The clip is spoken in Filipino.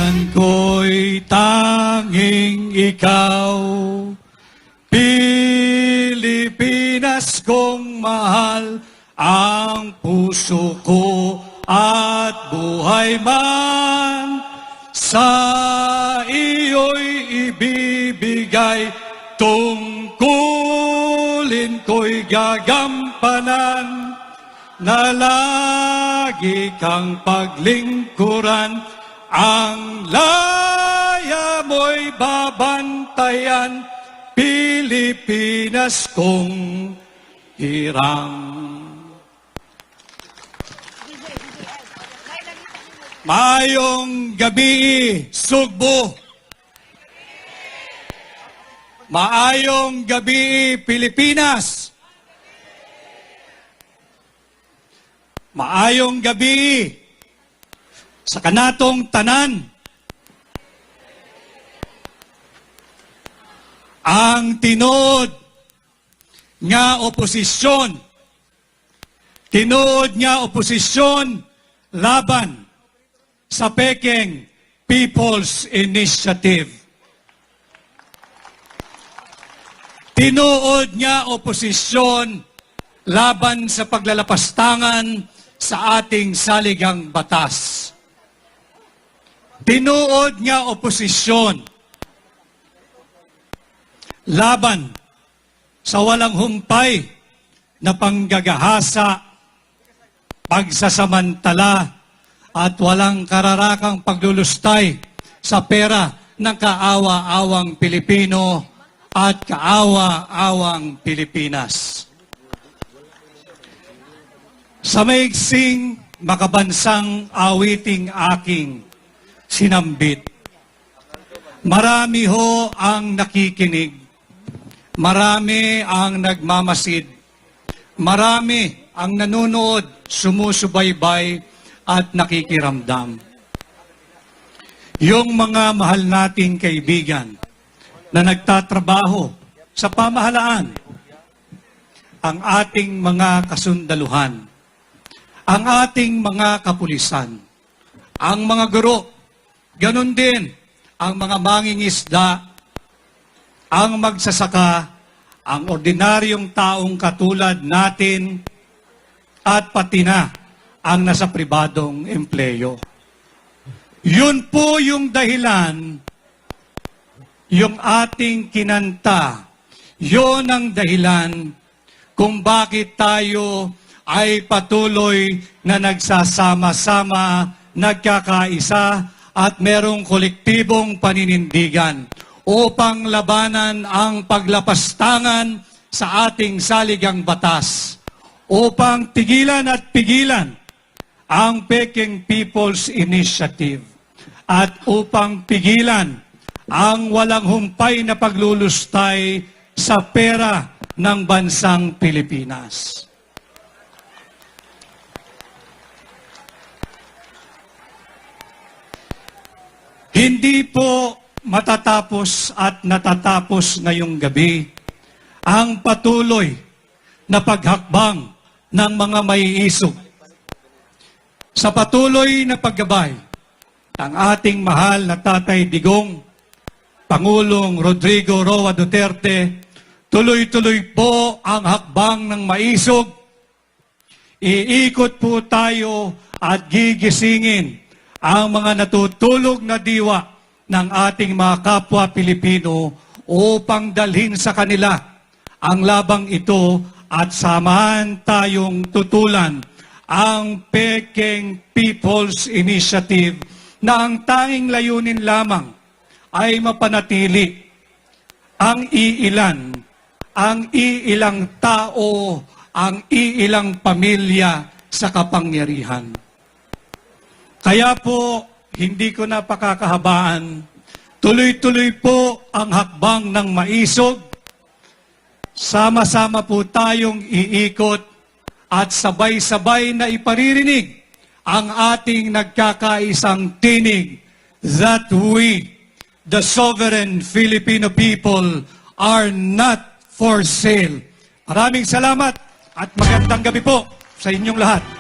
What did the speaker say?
Bayan ko'y tanging ikaw, Pilipinas kong mahal, ang puso ko at buhay man, sa iyo'y ibibigay, tungkulin ko'y gagampanan, na lagi kang paglingkuran, ang laya mo'y babantayan, Pilipinas kong hirang. Maayong gabi, Sugbo. Maayong gabi, Pilipinas. Maayong gabi sa kanatong tanan. Ang tinuod nga oposisyon, laban sa pekeng People's Initiative. Tinuod nga oposisyon laban sa paglalapastangan sa ating saligang batas. Tinuod nga oposisyon laban sa walang humpay na panggagahasa, pagsasamantala, at walang kararakang paglulustay sa pera ng kaawa-awang Pilipino at kaawa-awang Pilipinas. Sa maiksing makabansang awiting aking sinambit, marami ho ang nakikinig, marami ang nagmamasid, marami ang nanonood, sumusubaybay at nakikiramdam. Yung mga mahal nating kaibigan na nagtatrabaho sa pamahalaan, ang ating mga kasundaluhan, ang ating mga kapulisan, ang mga guro, ganun din ang mga mangingisda, ang magsasaka, ang ordinaryong taong katulad natin, at pati na ang nasa pribadong empleyo. Yun po yung dahilan, yung ating kinanta, yun ang dahilan kung bakit tayo ay patuloy na nagsasama-sama, nagkakaisa, at merong kolektibong paninindigan upang labanan ang paglapastangan sa ating saligang batas, upang tigilan at pigilan ang Peking People's Initiative, at upang pigilan ang walang humpay na paglulustay sa pera ng bansang Pilipinas. Hindi po matatapos at natatapos ngayong gabi ang patuloy na paghakbang ng mga maiisog sa patuloy na paggabay ng ating mahal na Tatay Digong, Pangulong Rodrigo Roa Duterte. Tuloy-tuloy po ang hakbang ng maisog. Iikot po tayo at gigisingin ang mga natutulog na diwa ng ating mga kapwa Pilipino upang dalhin sa kanila ang labang ito at samahan tayong tutulan ang Peking People's Initiative na ang tanging layunin lamang ay mapanatili ang iilang tao, ang iilang pamilya sa kapangyarihan. Kaya po, hindi ko na pakakahabaan, tuloy-tuloy po ang hakbang ng maisog. Sama-sama po tayong iikot at sabay-sabay na iparirinig ang ating nagkakaisang tinig that we, the sovereign Filipino people, are not for sale. Maraming salamat at magandang gabi po sa inyong lahat.